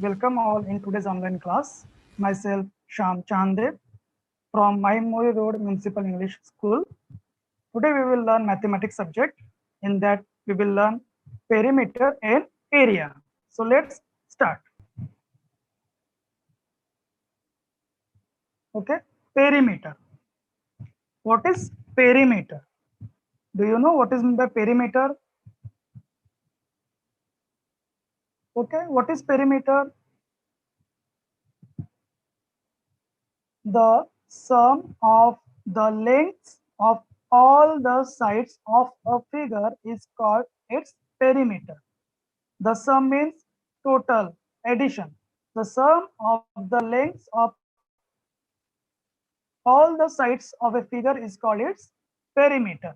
Welcome all in today's online class. Myself Sham Chandev from Maimuri Road Municipal English School. Today we will learn mathematics subject. In that we will learn perimeter and area. So let's start. Okay, perimeter. What is perimeter? Do you know what is meant by perimeter? Okay, what is perimeter? The sum of the lengths of all the sides of a figure is called its perimeter. The sum means total addition. The sum of the lengths of all the sides of a figure is called its perimeter.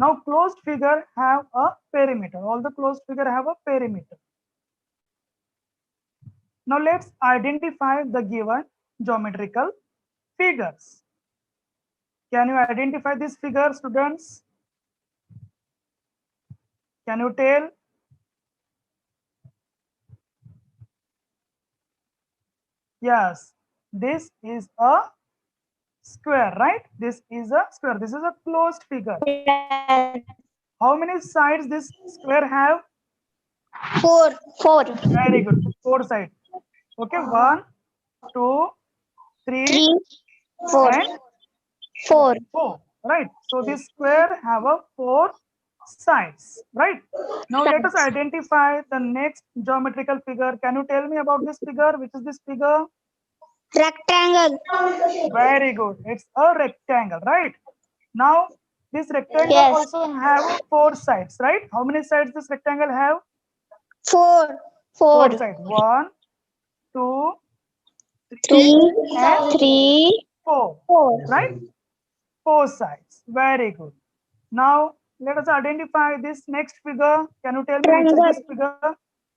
Now closed figure have a perimeter. All the closed figure have a perimeter. Now let's identify the given geometrical figures. Can you identify this figure, students? Can you tell? Yes, this is a square, right? This is a square. This is a closed figure. Yes. How many sides this square have? Four. Very good. 4 sides. Okay, 1, 2, 3, Three. Four. and Four. 4. Right. So this square have a 4 sides. Right. Now let us identify the next geometrical figure. Can you tell me about this figure? Which is this figure? Rectangle. Very good. It's a rectangle, right? Now, this rectangle Yes. also have 4 sides, right? How many sides this rectangle have? Four. 4 sides. 1, 2, 3, Three. and Three. 4, Four. right? 4 sides. Very good. Now, let us identify this next figure. Can you tell me which is this figure?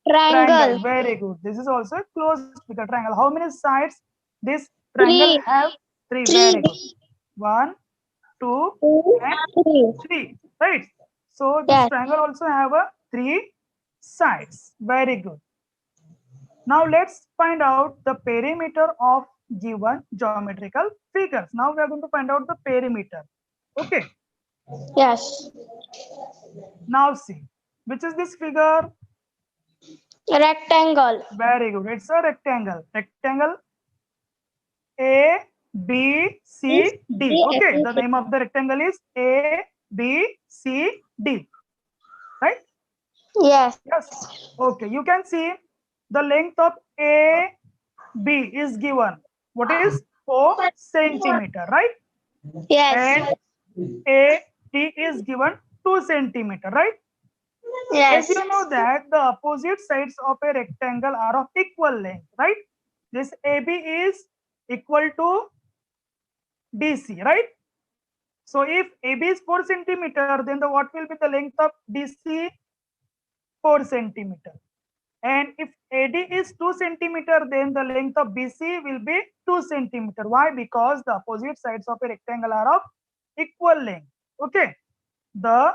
Triangle. Triangle. Very good. This is also a closed figure. Triangle. How many sides this triangle Three. have? 3. Three. Very good. 1, 2, Two. and Three. 3. Right. So this Yes. triangle also have a 3 sides. Very good. Now let's find out the perimeter of given geometrical figures. Now we are going to find out the perimeter. Okay. Yes. Now see, which is this figure? Rectangle. Very good. It's a rectangle. Rectangle A, B, C, D. Okay. The name of the rectangle is A, B, C, D. Right? Yes. Yes. Okay. You can see the length of A, B is given. What is 4 centimeter, right? Yes. And A, D is given 2 centimeter, right? As Yes. you know that the opposite sides of a rectangle are of equal length, right? This AB is equal to DC, right? So if AB is 4 centimeter, then what will be the length of DC? 4 centimeter. And if AD is 2 centimeter, then the length of BC will be 2 centimeter. Why? Because the opposite sides of a rectangle are of equal length. Okay. The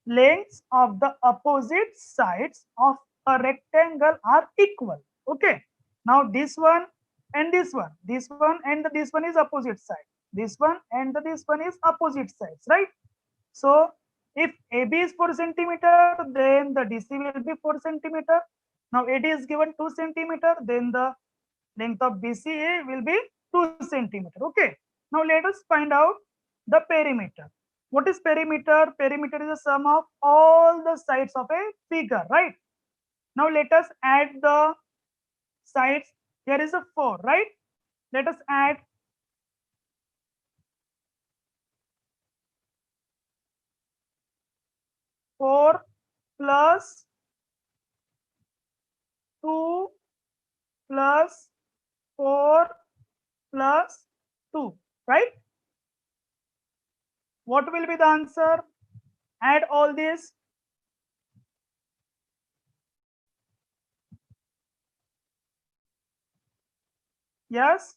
lengths of the opposite sides of a rectangle are equal. Okay. Now this one and this one and this one is opposite side. This one and this one is opposite sides, right? So if AB is 4 centimeter, then the DC will be 4 centimeter. Now AD is given 2 centimeter, then the length of BCA will be 2 centimeter. Okay. Now let us find out the perimeter. What is perimeter? Perimeter is the sum of all the sides of a figure, right? Now let us add the sides. Here is a 4, right? Let us add 4 plus 2 plus 4 plus 2, right? What will be the answer? Add all this. Yes.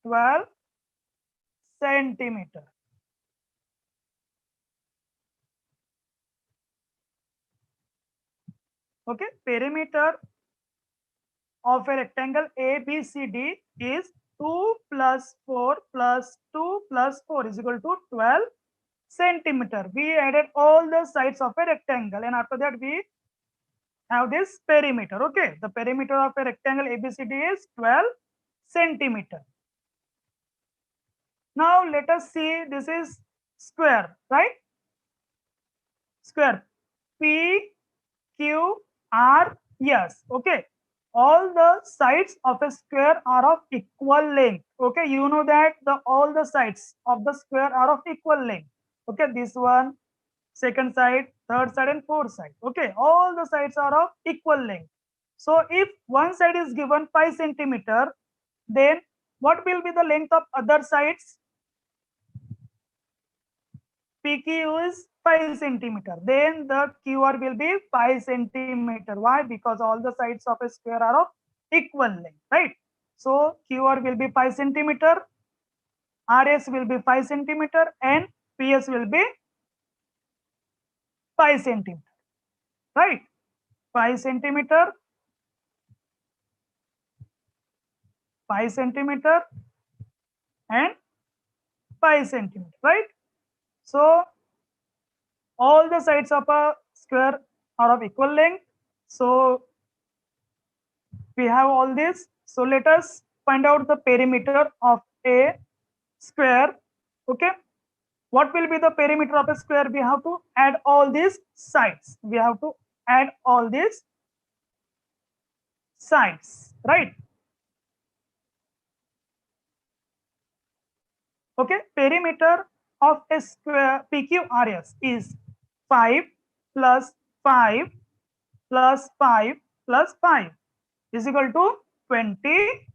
12 centimeter. Okay, perimeter of a rectangle ABCD is 2 plus 4 plus 2 plus 4 is equal to 12 centimeter. We added all the sides of a rectangle, and after that we have this perimeter. Okay, the perimeter of a rectangle ABCD is 12 centimeter. Now let us see, this is square, right? Square P Q R S. Okay, all the sides of a square are of equal length. Okay, you know that all the sides of the square are of equal length. Okay, this one, second side, third side, and fourth side. Okay, all the sides are of equal length. So if one side is given 5 centimeter, then what will be the length of other sides? PQ is 5 centimeter. Then the QR will be 5 centimeter. Why? Because all the sides of a square are of equal length, right? So QR will be 5 centimeter, RS will be 5 centimeter, and PS will be 5 centimeter, right? 5 centimeter, 5 centimeter, and 5 centimeter, right? So all the sides of a square are of equal length. So we have all this. So let us find out the perimeter of a square. Okay, what will be the perimeter of a square? We have to add all these sides. We have to add all these sides, right? Okay, perimeter of a square PQRS is 5 plus 5 plus 5 plus 5 is equal to 20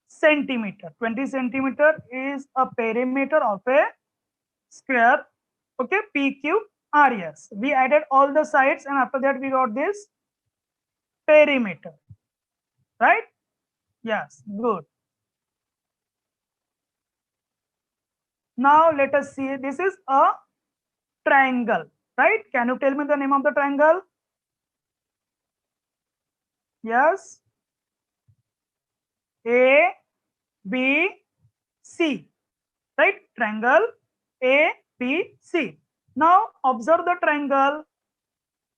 centimeter. 20 centimeter is a perimeter of a square. Okay, PQRS. We added all the sides, and after that we got this perimeter, right? Yes, good. Now let us see, this is a triangle, right? Can you tell me the name of the triangle? Yes. A, B, C, right? Triangle A, B, C. Now observe the triangle,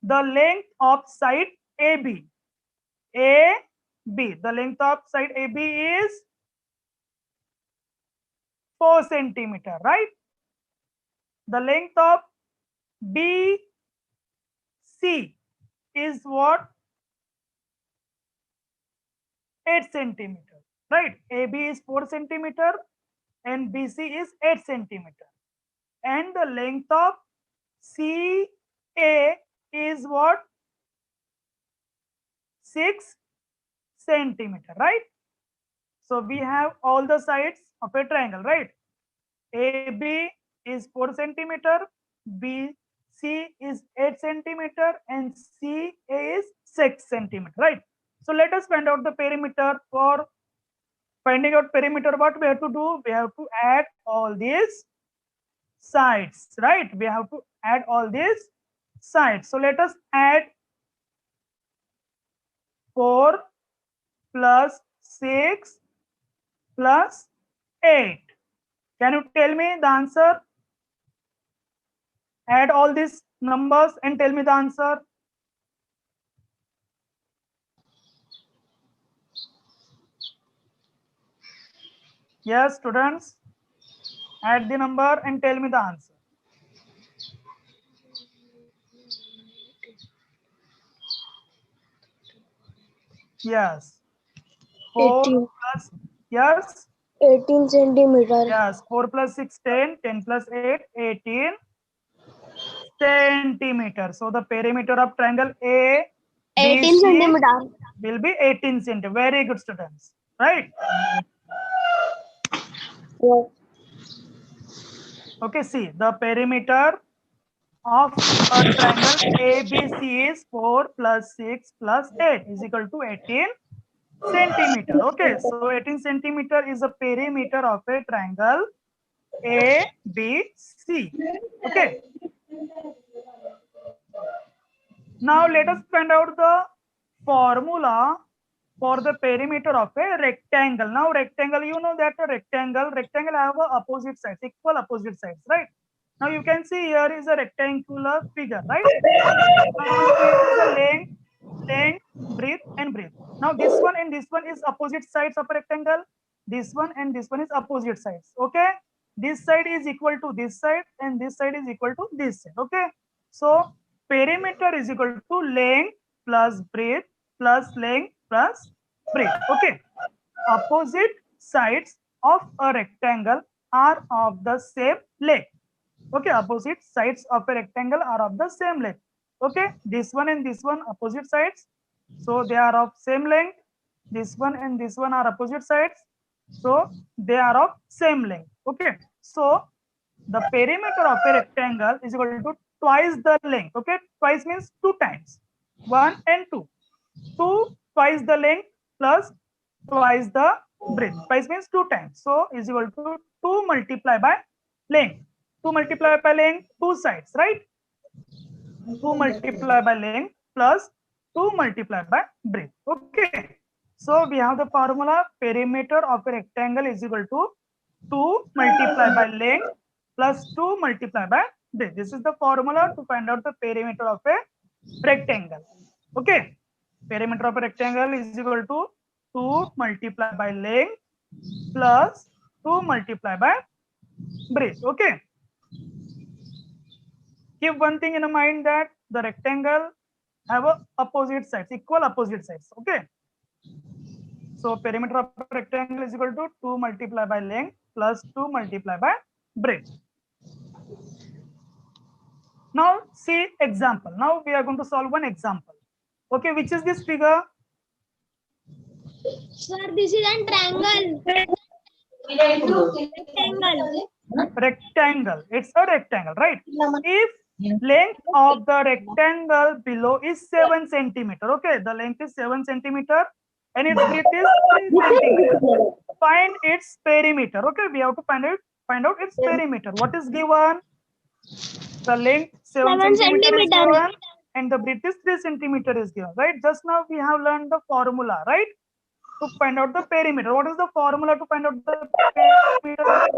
the length of side AB. AB, the length of side AB is 4 centimeter, right? The length of BC is what? 8 centimeter, right? AB is 4 centimeter and BC is 8 centimeter. And the length of CA is what? 6 centimeter, right? So we have all the sides of a triangle, right? AB is 4 centimeter, BC is 8 centimeter, and CA is 6 centimeter, right? So let us find out the perimeter. For finding out perimeter, what we have to do? We have to add all these sides, right? We have to add all these sides. So let us add 4 plus 6 plus 8. Can you tell me the answer? Add all these numbers and tell me the answer. Yes, students, add the number and tell me the answer. Yes. 4 18. plus, yes. 18 centimeter. Yes, 4 plus 6, 10, 10 plus 8, 18 centimeter. So the perimeter of triangle A, 18 centimeter. will be 18 centimeter. Very good, students, right? Yes. Okay, see, the perimeter of a triangle ABC is 4 plus 6 plus 8 is equal to 18 centimeter. Okay, so 18 centimeter is a perimeter of a triangle ABC. Okay. Now let us find out the formula for the perimeter of a rectangle. Now rectangle, you know that a rectangle have a opposite sides, equal opposite sides, right? Now you can see here is a rectangular figure, right? Now here is a length, breadth and breadth. Now this one and this one is opposite sides of a rectangle. This one and this one is opposite sides. Okay. This side is equal to this side and this side is equal to this side. Okay. So perimeter is equal to length plus breadth plus length plus breadth. Okay. Opposite sides of a rectangle are of the same length. Okay, opposite sides of a rectangle are of the same length. Okay, this one and this one opposite sides, so they are of same length. This one and this one are opposite sides, so they are of same length. Okay, so the perimeter of a rectangle is equal to twice the length. Okay, twice means two times, 1 and 2. 2 twice the length plus twice the breadth. Twice means two times, so is equal to 2 multiplied by length. 2 multiplied by length, two sides, right? 2 multiplied by length plus 2 multiplied by breadth. Okay. So we have the formula perimeter of a rectangle is equal to 2 multiplied by length plus 2 multiplied by breadth. This is the formula to find out the perimeter of a rectangle. Okay. Perimeter of a rectangle is equal to 2 multiplied by length plus 2 multiplied by breadth. Okay. Keep one thing in mind that the rectangle have a opposite sides, equal opposite sides. Okay. So perimeter of a rectangle is equal to 2 multiplied by length plus 2 multiplied by breadth. Now see example. Now we are going to solve one example. Okay, which is this figure? Sir, this is a triangle. Rectangle. Rectangle. It's a rectangle, right? If length of the rectangle below is 7 centimeter. Okay, the length is 7 centimeter and its breadth is 3 centimeter. Find its perimeter. Okay, we have to find out its perimeter. What is given? The length 7 centimeter is given and the breadth is 3 centimeter is given, right? Just now we have learned the formula, right? To find out the perimeter. What is the formula to find out the perimeter?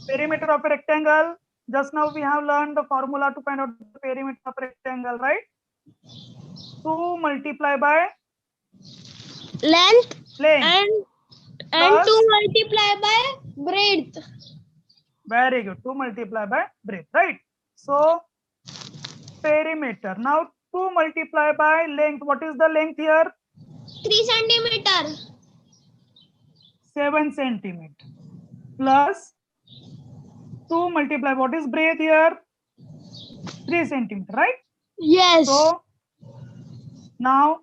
Perimeter of a rectangle. Just now we have learned the formula to find out the perimeter of a rectangle, right? 2 multiply by Length length and plus 2 multiply by breadth. very good. 2 multiply by breadth, right? So perimeter. Now 2 multiply by length. What is the length here? 3 centimeter. 7 centimeter plus 2 multiply. What is breadth here? 3 centimeter, right? Yes. So now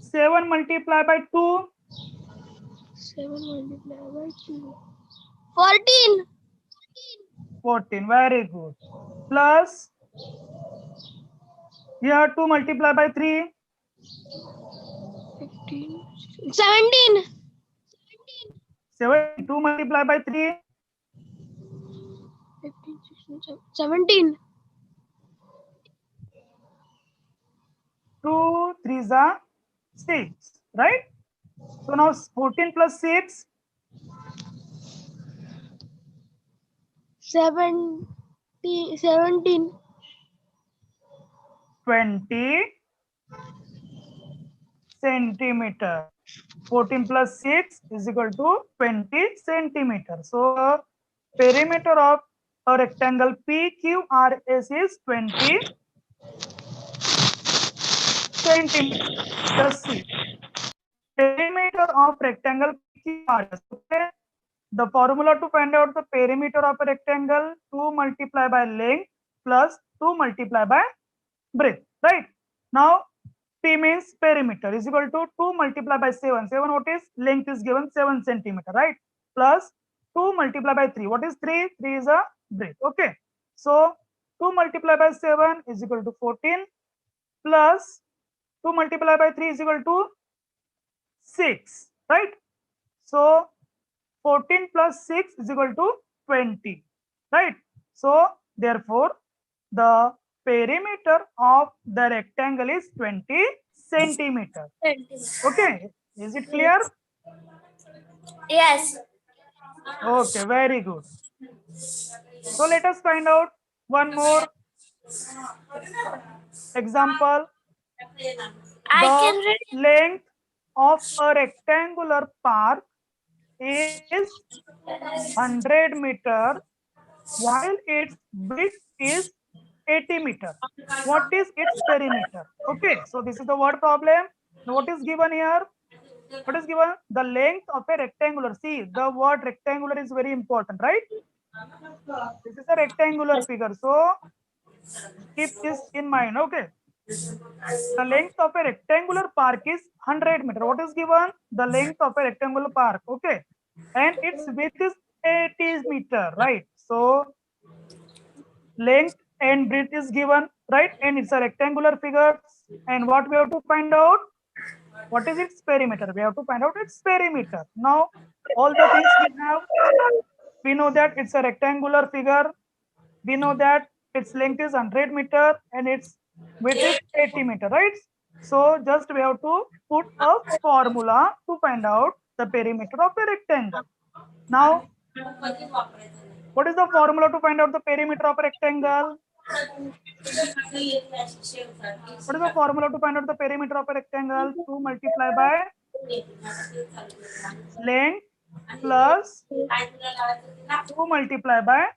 7 multiply by 2. 7 multiplied by 2. 14. 14. Very good. Plus here 2 multiply by 3. 15. 17. 7. 2 multiply by 3. 15, 16, 17. 2 3s are 6, right? So now 14 plus 6. 17. 20 centimeter. 14 plus 6 is equal to 20 centimeter. So perimeter of a rectangle PQRS is 20 centimeter. Just see. Perimeter of rectangle PQRS. Okay. The formula to find out the perimeter of a rectangle, 2 multiply by length plus 2 multiply by breadth, right? Now P means perimeter is equal to 2 multiply by 7. 7 what is? Length is given 7 centimeter, right? Plus 2 multiply by 3. What is 3? 3 is a breadth. Okay. So 2 multiply by 7 is equal to 14 plus 2 multiplied by 3 is equal to 6, right? So 14 plus 6 is equal to 20, right? So therefore the perimeter of the rectangle is 20 centimeter. Okay, is it clear? Yes. Okay, very good. So let us find out one more example. I can The read. length of a rectangular park is 100 meter while its width is 80 meter. What is its perimeter? Okay, so this is the word problem. Now what is given here? What is given? The length of a rectangular. See, the word rectangular is very important, right? This is a rectangular figure. So keep this in mind. Okay. The length of a rectangular park is 100 meter. What is given? The length of a rectangular park. Okay. And its width is 80 meter, right? So length and breadth is given, right? And it's a rectangular figure. And what we have to find out? What is its perimeter? We have to find out its perimeter. Now, all the things we know that it's a rectangular figure. We know that its length is 100 meter and its width is 80 meter, right? So just we have to put a formula to find out the perimeter of a rectangle. Now, what is the formula to find out the perimeter of a rectangle? What is the formula to find out the perimeter of a rectangle? 2 multiplied by length plus 2 multiplied by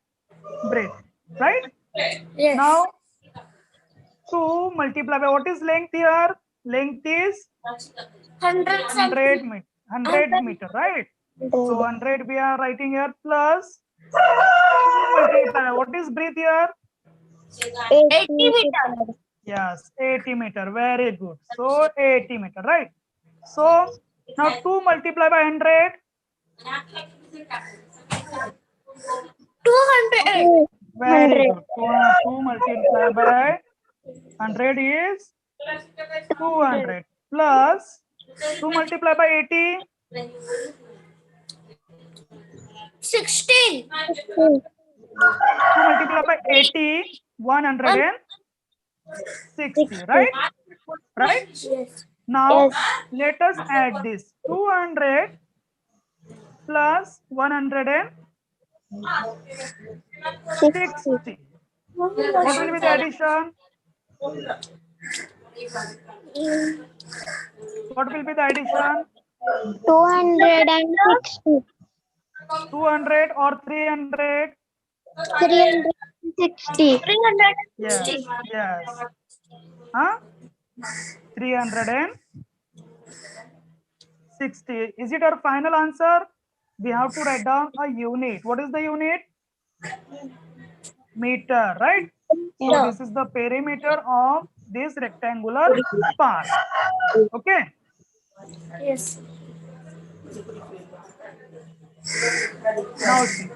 breadth, right? Yes. Now, 2 multiplied by what is length here? Length is 100 meter, 100 meter, right? So 100 we are writing here plus 2 multiplied by what is breadth here? 80 meter. Yes, 80 meter. Very good. So 80 meter, right? So now 2 multiplied by 100. 200. Very good. 2 multiplied by 100 is 200 plus 2 multiplied by 80. 16. 2 multiplied by 80, 160, right? Right? Yes. Now let us add this 200 plus 160. What will be the addition? What will be the addition? 260. 200 or 300? 360. Yes, 360. yes. Huh? 360. Is it our final answer? We have to write down a unit. What is the unit? Meter, right? So this is the perimeter of this rectangular part. Okay. Yes. Now see.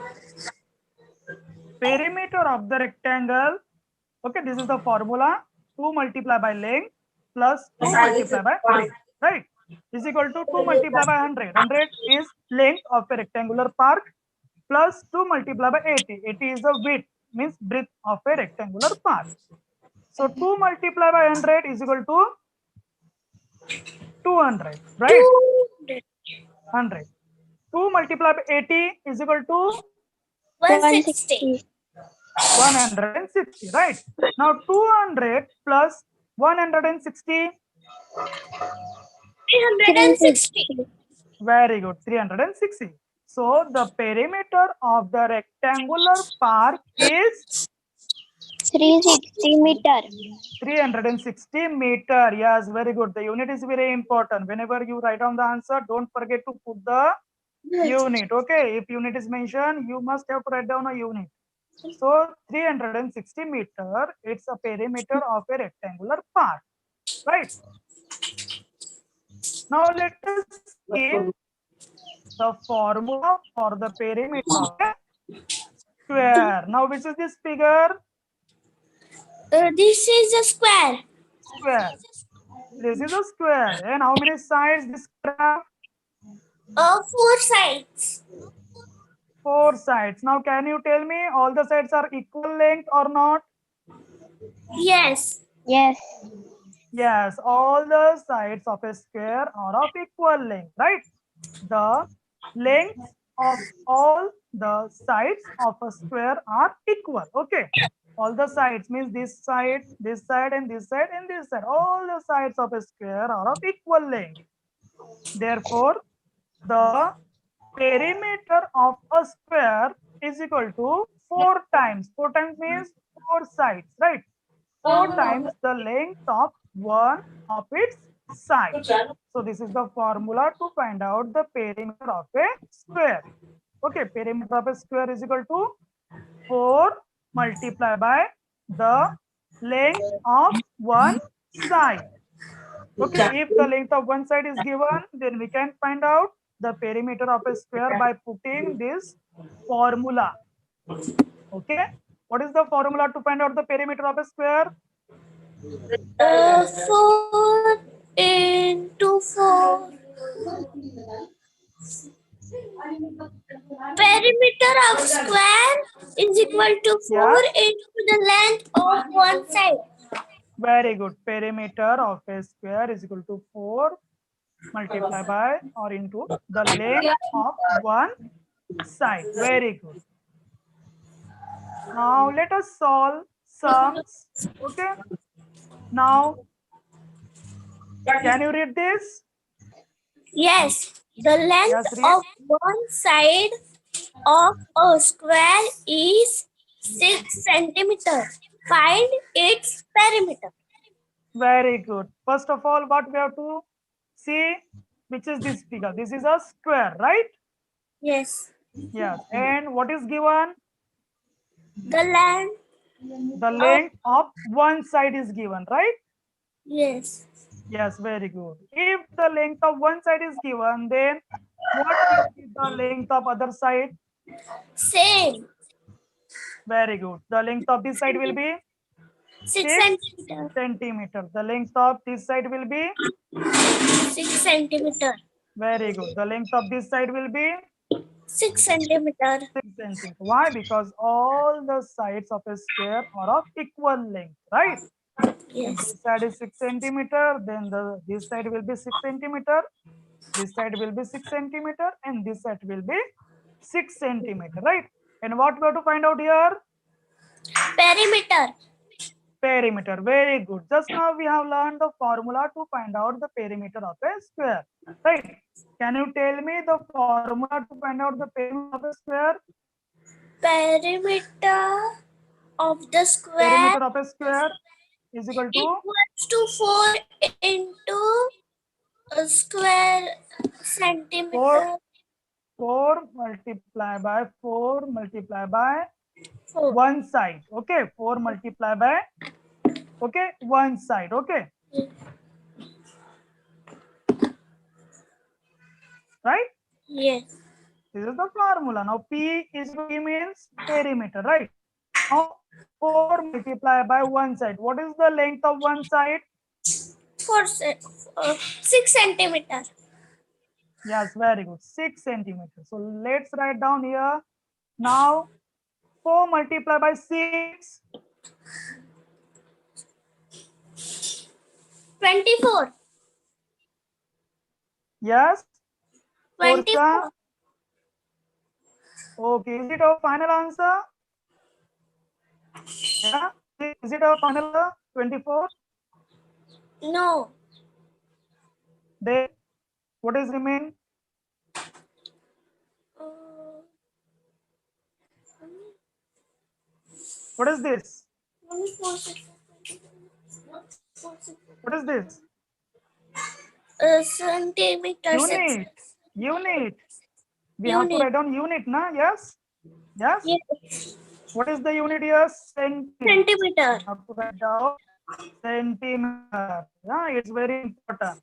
Perimeter of the rectangle. Okay, this is the formula. 2 multiplied by length plus 2 multiplied by breadth, right? Is equal to 2 multiplied by 100. 100 is length of a rectangular park plus 2 multiplied by 80. 80 is the width, means breadth of a rectangular park. So 2 multiplied by 100 is equal to 200, right? 100. 2 multiplied by 80 is equal to 160. 160, right? Now 200 plus 160. 360. Very good, 360. So the perimeter of the rectangular park is 360 meter. 360 meter. Yes, very good. The unit is very important. Whenever you write down the answer, don't forget to put the unit. Okay, if unit is mentioned, you must have to write down a unit. So 360 meter, it's a perimeter of a rectangular park, right? Now let us see the formula for the perimeter of a square. Now which is this figure? This is a square. Square. This is a square. And how many sides this square have? 4 sides. 4 sides. Now can you tell me all the sides are equal length or not? Yes. Yes. Yes, all the sides of a square are of equal length, right? The length of all the sides of a square are equal. Okay. All the sides means this side, and this side, and this side. All the sides of a square are of equal length. Therefore, the perimeter of a square is equal to 4 times. 4 times means 4 sides, right? 4 times the length of one of its side. So this is the formula to find out the perimeter of a square. Okay, perimeter of a square is equal to 4 multiplied by the length of one side. Okay, if the length of one side is given, then we can find out the perimeter of a square by putting this formula. Okay, what is the formula to find out the perimeter of a square? 4 into 4. Perimeter of square is equal to 4 Yes, into the length of one side. very good. Perimeter of a square is equal to 4 multiplied by or into the length of one side. Very good. Now let us solve sums. Okay. Now, can you read this? Yes, the length Yes, read. of one side of a square is 6 centimeters. Find its perimeter. Very good. First of all, what we have to see, which is this figure. This is a square, right? Yes, Yes. And what is given? the length The length of one side is given, right? yes, Yes, very good. If the length of one side is given, then what will be the length of other side? same Very good. The length of this side will be 6 6 centimeter, centimeters. The length of this side will be 6 centimeter, very good. The length of this side will be 6 centimeter. 6 centimeters. Why? Because all the sides of a square are of equal length, right? If Yes, this side is 6 centimeter, then this side will be 6 centimeter. This side will be 6 centimeter, and this side will be 6 centimeter, right? And what we have to find out here? perimeter. Perimeter. Very good. Just now we have learned the formula to find out the perimeter of a square, right? Can you tell me the formula to find out the perimeter of a square? Perimeter of the square Perimeter of a square is equal to equals to 4 into a square 4 centimeter. 4 multiplied by 4 multiplied by 4. one side. Okay, 4 multiplied by one side. Okay, right? Yes. This is the formula. Now P is P means perimeter, right? Now 4 multiplied by one side. What is the length of one side? 6 centimeter. Yes, very good. 6 centimeters. So let's write down here. Now 4 multiplied by 6. 24. Yes. 24. Okay. Is it our final answer? Yeah. Is it our final answer? 24. No. Then what is remain? Uh, What is this? 24. What is this? Centimeter. Unit. Unit. We have to Unit. write down unit, na? Yes. Yes. Yes. What is the unit here? Centimeter. Centimeter. We have to write down centimeter. Yeah, it's very important.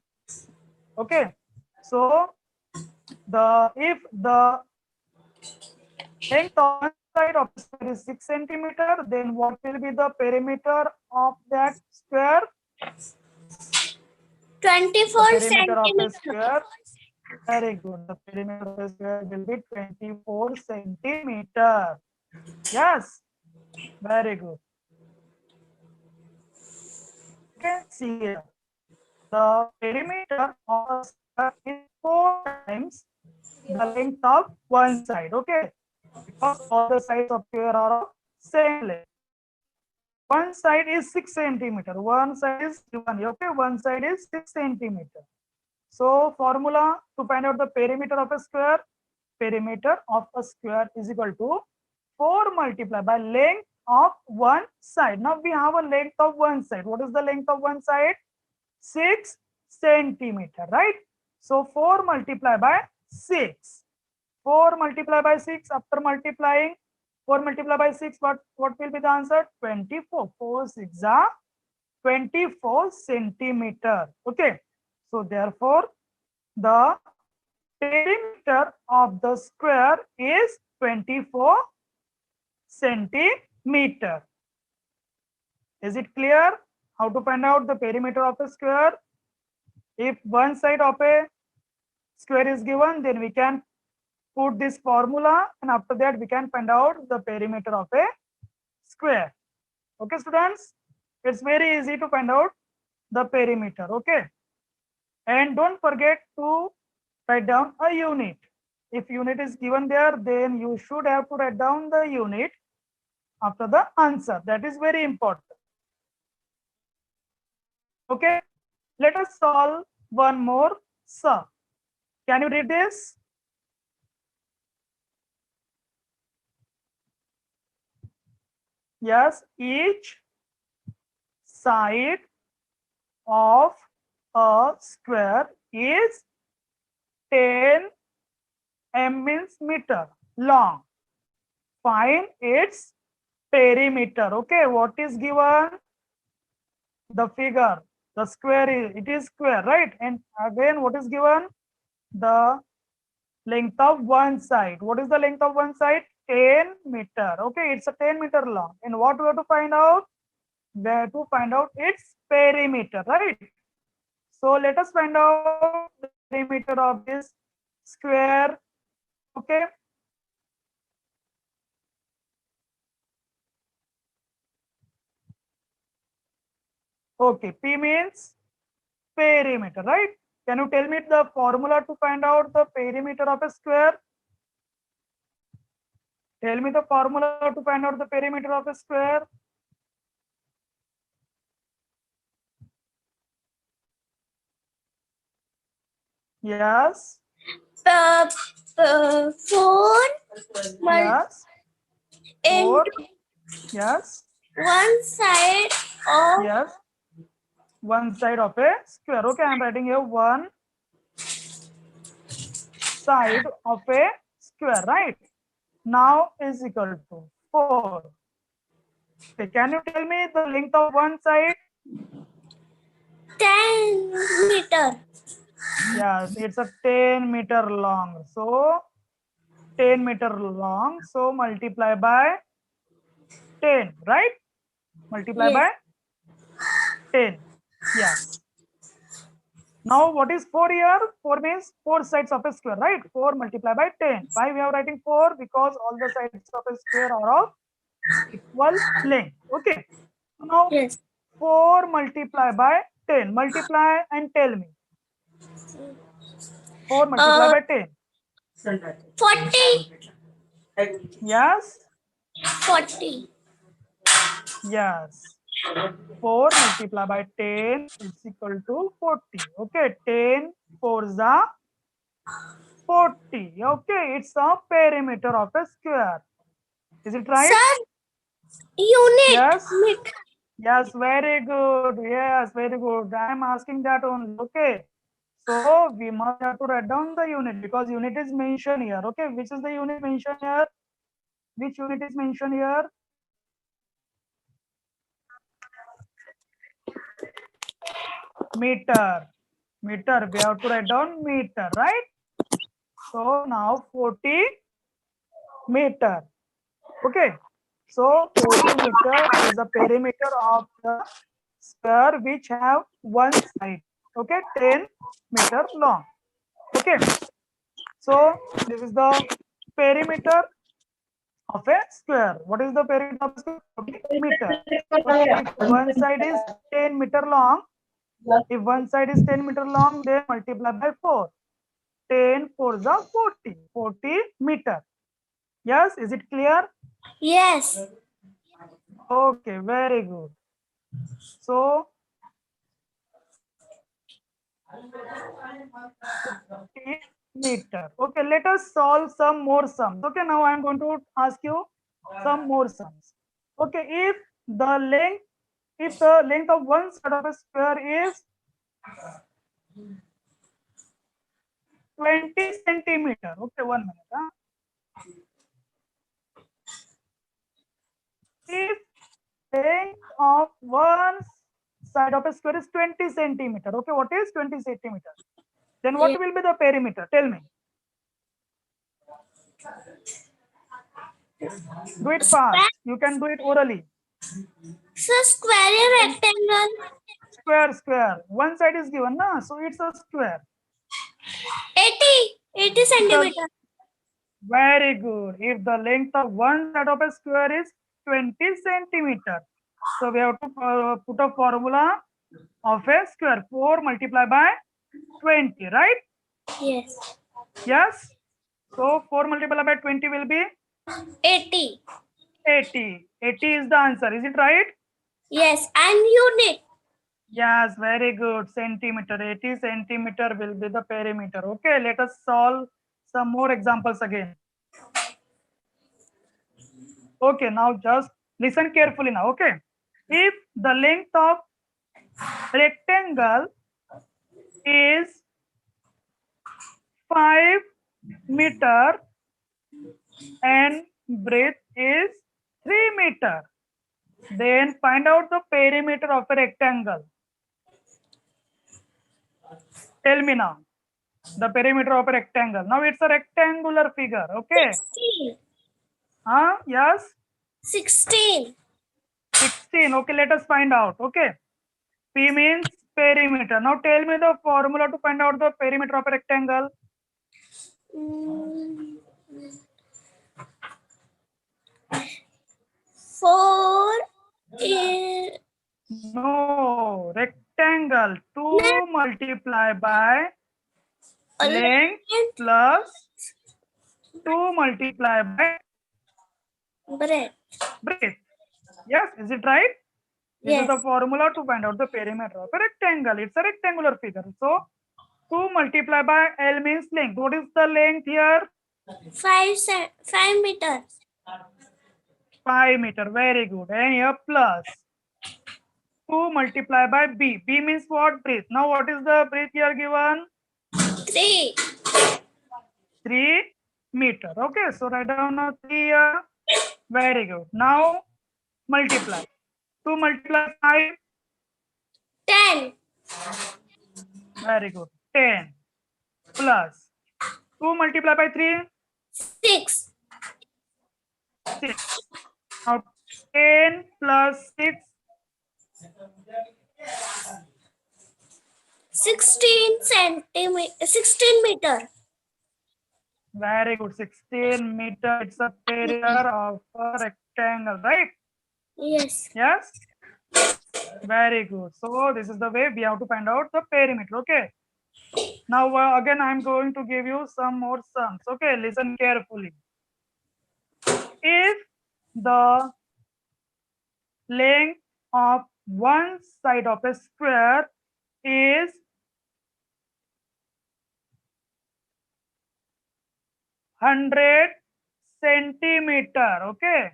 Okay. So if the length of one side of the square is 6 centimeter, then what will be the perimeter of that square? 24 perimeter of a centimeter. square. Very good. The perimeter of a square will be 24 centimeter. Yes. Very good. Okay. See here. The perimeter of a square is 4 times the length of one side. Okay. Because all the sides of square are of same length. One side is 6 centimeter. One side is given. Okay. One side is 6 centimeter. So formula to find out the perimeter of a square. Perimeter of a square is equal to 4 multiplied by length of one side. Now we have a length of one side. What is the length of one side? 6 centimeter, right? So 4 multiplied by 6. 4 multiplied by 6, after multiplying 4 multiplied by 6, what will be the answer? 24. 4 6 are 24 centimeter. Okay. So therefore the perimeter of the square is 24 centimeter. Is it clear how to find out the perimeter of a square? If one side of a square is given, then we can put this formula, and after that we can find out the perimeter of a square. Okay, students, it's very easy to find out the perimeter. Okay, and don't forget to write down a unit. If unit is given there, then you should have to write down the unit after the answer. That is very important. Okay, let us solve one more sum. Can you read this? Yes, each side of a square is 10 means meter long. Find its perimeter. Okay, what is given? The figure, the square is, it is square, right? And again, what is given? The length of one side. What is the length of one side? 10 meter. Okay, it's a 10 meter long. And what we have to find out? We have to find out its perimeter, right? So let us find out the perimeter of this square. Okay. Okay, P means perimeter, right? Can you tell me the formula to find out the perimeter of a square? Tell me the formula to find out the perimeter of a square. Yes. 4 Yes. 4. Yes. one side of Yes. One side of a square. Okay, I'm writing here one side of a square, right? Now is equal to 4. Okay, can you tell me the length of one side? 10 meter. Yes, it's a 10 meter long. So 10 meter long. So multiply by 10, right? Multiply by 10. Yes. Now what is 4 here? 4 means 4 sides of a square, right? 4 multiplied by 10. Why we are writing 4? Because all the sides of a square are of equal length. Okay. Now Yes. 4 multiplied by 10. Multiply and tell me. 4 multiplied by 10. 40. Yes. 40. Yes. 4 multiplied by 10 is equal to 40. Okay. 10 4s are 40. Okay. It's a perimeter of a square. Is it right? Sir, unit. Yes. Meter. Yes. Very good. Yes. Very good. I am asking that only. Okay. So we must have to write down the unit because unit is mentioned here. Okay. Which is the unit mentioned here? Which unit is mentioned here? Meter. Meter. We have to write down meter, right? So now 40 meter. Okay. So 40 meter is the perimeter of the square which have one side. Okay, 10 meter long. Okay, so this is the perimeter of a square. What is the perimeter of a square? 40 meter. Okay, if one side is 10 meter long, if one side is 10 meter long, then multiply by 4. 10 4 is 40. 40 meter. Yes, is it clear? Yes. Okay, very good. So 40 meter. Okay, let us solve some more sums. Okay, now I am going to ask you some more sums. Okay, if the length of one side of a square is 20 centimeter. Okay, 1 minute. If length of one side of a square is 20 centimeter. Okay, what is 20 centimeter? Then what Yeah. will be the perimeter? Tell me. Do it fast. You can do it orally. So square or rectangle? Square, square. One side is given, na? So it's a square. 80 centimeter. Very good. If the length of one side of a square is 20 centimeter, so we have to put a formula of a square. 4 multiplied by 20, right? Yes. Yes. So 4 multiplied by 20 will be 80. 80. 80 is the answer. Is it right? Yes. And unit. Yes, very good. Centimeter. 80 centimeter will be the perimeter. Okay, let us solve some more examples again. Okay, now just listen carefully now. Okay, if the length of rectangle is 5 meter and breadth is 3 meter, then find out the perimeter of a rectangle. Tell me now the perimeter of a rectangle. Now it's a rectangular figure. Okay. 16. Yes. 16. 16. Okay, let us find out. Okay. P means perimeter. Now tell me the formula to find out the perimeter of a rectangle. Mm. 4 is No, rectangle. 2 multiplied by length plus 2 multiplied by breadth. breadth. Yes, is it right? This is Yes. the formula to find out the perimeter of a rectangle. It's a rectangular figure. So 2 multiplied by L means length. What is the length here? 5 meters. 5 meter. Very good. And here plus 2 multiplied by B. B means what? Breadth. Now what is the breadth here given? 3. 3 meter. Okay, so write down 3 here. Very good. Now multiply. 2 multiply 5. 10. Very good. 10 plus 2 multiply by 3. 6. 6. Now 10 plus 6. 16 centimeter. 16 meter. Very good. 16 meter. It's a perimeter of a rectangle, right? Yes. Yes. Very good. So this is the way we have to find out the perimeter. Okay. Now again, I'm going to give you some more sums. Okay, listen carefully. If the length of one side of a square is 100 centimeter, okay,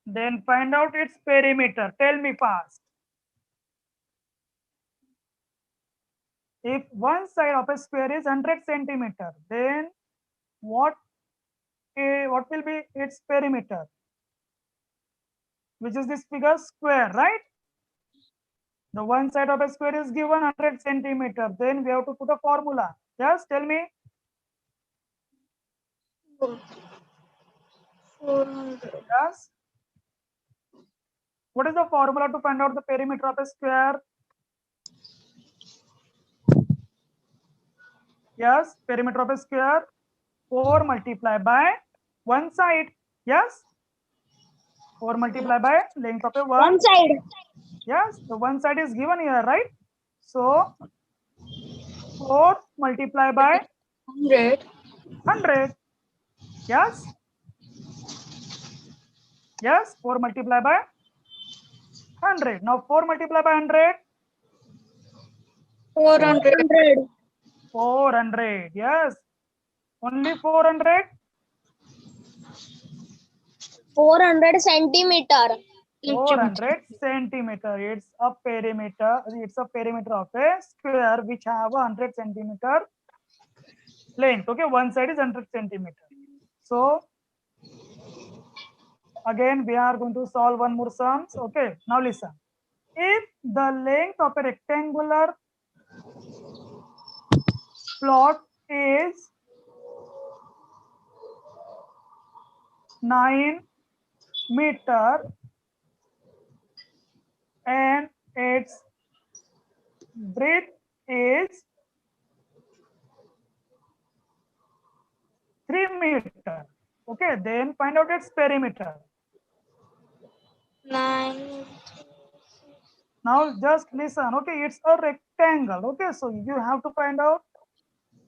then find out its perimeter. Tell me fast. If one side of a square is 100 centimeter, then what will be its perimeter? Which is this figure square, right? The one side of a square is given 100 centimeter. Then we have to put a formula. Yes, tell me. 400. Yes. What is the formula to find out the perimeter of a square? Yes, perimeter of a square 4 multiplied by one side. Yes, 4 multiplied by length of a one. One side. Yes, the one side is given here, right? So 4 multiplied by 100. 100. Yes. Yes, 4 multiplied by 100. Now 4 multiplied by 100. 400. 400. Yes. Only 400. 400 centimeter. 400 centimeter. It's a perimeter. It's a perimeter of a square which have a 100 centimeter length. Okay, one side is 100 centimeter. So again, we are going to solve one more sums. Okay, now listen. If the length of a rectangular plot is 9 meter and its breadth is 3 meter. Okay, then find out its perimeter. 9. Now just listen. Okay, it's a rectangle. Okay, so you have to find out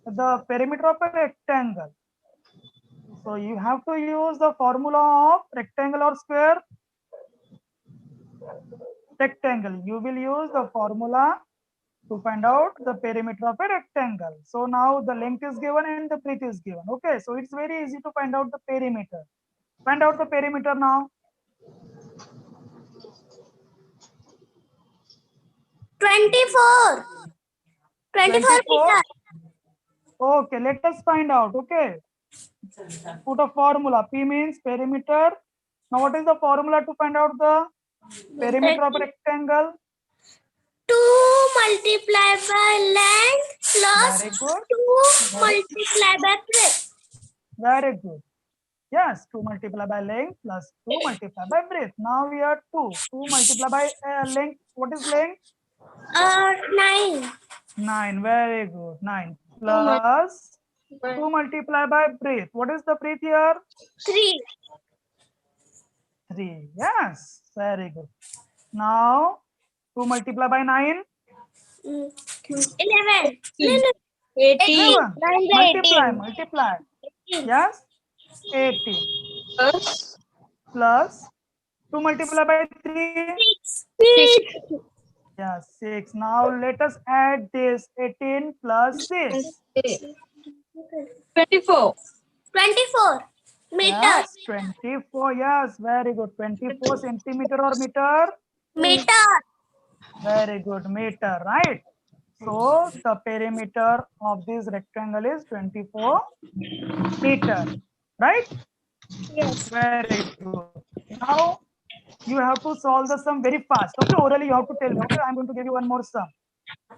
the perimeter of a rectangle. So you have to use the formula of rectangle or square. Rectangle. You will use the formula to find out the perimeter of a rectangle. So now the length is given and the breadth is given. Okay, so it's very easy to find out the perimeter. Find out the perimeter now. 24. 24 24. meter. Okay, let us find out. Okay, put a formula. P means perimeter. Now what is the formula to find out the perimeter of a rectangle? 2 multiplied by length plus Very good. 2 multiplied by breadth. Very good. Yes, 2 multiplied by length plus 2 multiplied by breadth. Now we are 2. 2 multiplied by length. What is length? 9. 9. Very good. 9 plus 2 multiplied by breadth. What is the breadth here? 3. 3. Yes, very good. Now 2 multiplied by 9. 11. No, no. 18. 11. 9 by Multiply, 18. multiply. Yes, 18 Plus plus 2 multiplied by 3. 6. Yes, 6. Now let us add this 18 plus 6. 24. 24 meter. Yes, 24. Yes, very good. 24 centimeter or meter? Meter. Very good. Meter, right? So the perimeter of this rectangle is 24 meter, right? Yes. Very good. Now you have to solve the sum very fast. Okay, orally you have to tell me. Okay, I'm going to give you one more sum.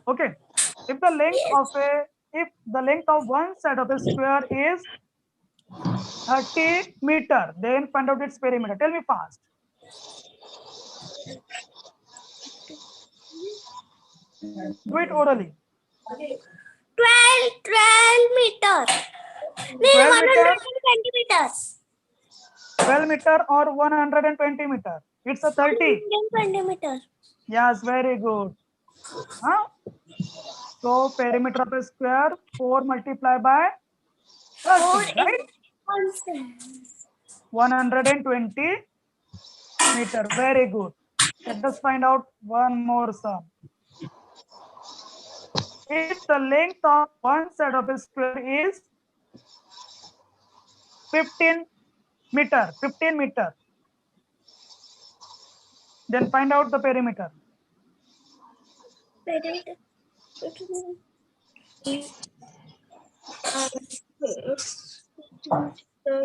Okay, if the length of one side of a square is 30 meter, then find out its perimeter. Tell me fast. Do it orally. 12 meter. 12 meter, 120 meters. 12 meter or 120 meter. It's a 30. 120 meters. Yes, very good. Huh? So perimeter of a square 4 multiplied by 30, right? 120 meter. Very good. Let us find out one more sum. If the length of one side of a square is 15 meter, then find out the perimeter.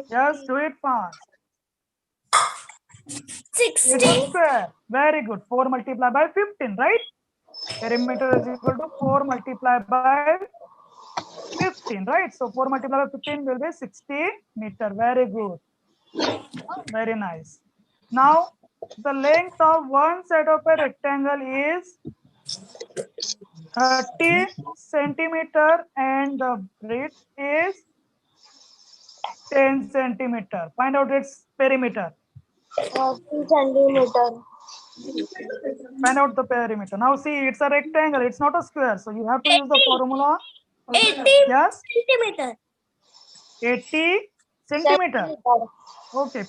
Yes, do it fast. 16. It's a square. Very good. 4 multiplied by 15, right? Perimeter is equal to 4 multiplied by 15, right? So 4 multiplied by 15 will be 60 meter. Very good. Very nice. Now, the length of one side of a rectangle is 30 centimeter and the breadth is 10 centimeter. Find out its perimeter. 30 centimeter. Find out the perimeter. Now see, it's a rectangle. It's not a square. So you have to use the 80. formula. 80 Yes, centimeter. 80 centimeter. Okay.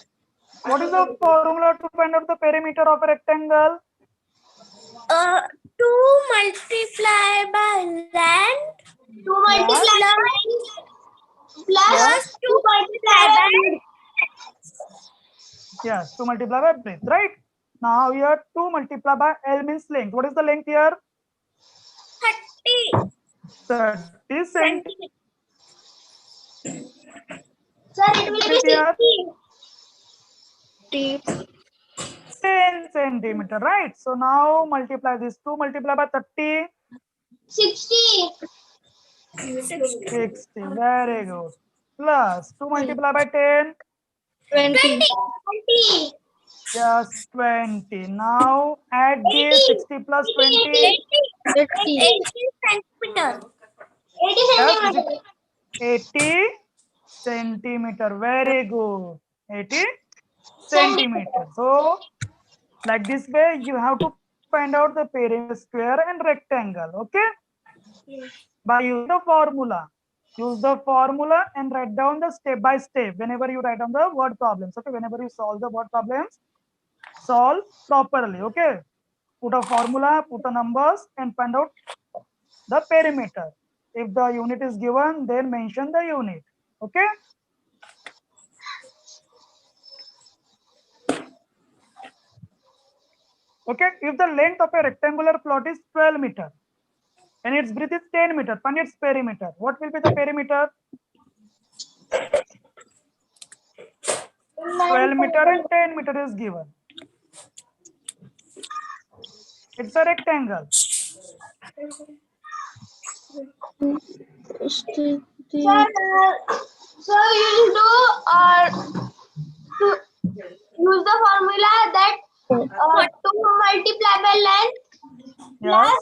What is the formula to find out the perimeter of a rectangle? 2 multiply by length 2 multiply plus Yes. 2 multiply by Yes, 2 multiply by breadth, right? Now here 2 multiply by L means length. What is the length here? 30 30 centimeter. centimeter. Sir, it will be Here 10 centimeter, right? So now multiply this 2 multiply by 30, 60. 60. Very good. Plus 2 multiply by 10, 20. just 20. Now add this 60 plus 20. 80 centimeter. 80 Yes, centimeter. 80 centimeter. Very good. 80 centimeter. So like this way, you have to find out the perimeter square and rectangle. Okay. By using the formula. Use the formula and write down the step by step whenever you write down the word problems. Okay. Whenever you solve the word problems, solve properly. Okay. Put a formula, put a numbers, and find out the perimeter. If the unit is given, then mention the unit. Okay. Okay. If the length of a rectangular plot is 12 meter and its breadth is 10 meter, find its perimeter. What will be the perimeter? 12 meter and 10 meter is given. It's a rectangle. So you do to use the formula that 2 multiply by length Yes.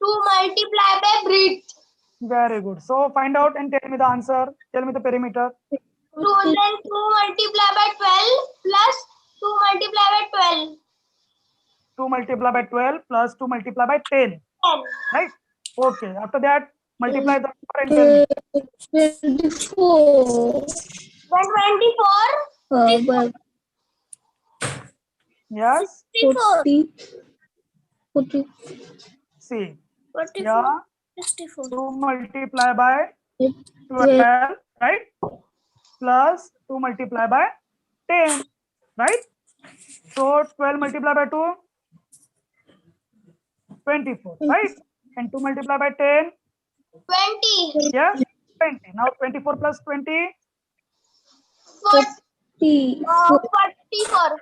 2 multiply by breadth. Very good. So find out and tell me the answer. Tell me the perimeter. 2 multiply by 12 plus 2 multiply by 12. 2 multiply by 12 plus 2 multiply by 10. 10. Right? Okay. After that, multiply the number and tell me. 24. 24. Yes. 64. 40. See. 44. Yeah. 64. 2 multiply by 12. Right? Plus 2 multiply by 10. Right? So 12 multiply by 2. 24. Right? And 2 multiply by 10. 20. Yes. 20. Now 24 plus 20. 40. 44.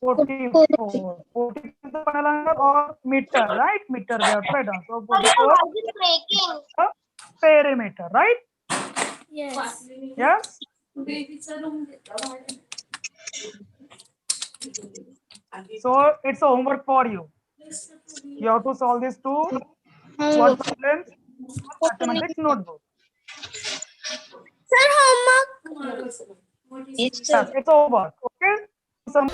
44. 40 is the final answer or meter, right? Meter we have to write down. So 44 is breaking. the perimeter, right? Yes. Yes. So it's a homework for you. You have to solve these two word problems. Mathematics notebook. Sir, homework. Yes, it's homework. Okay. Some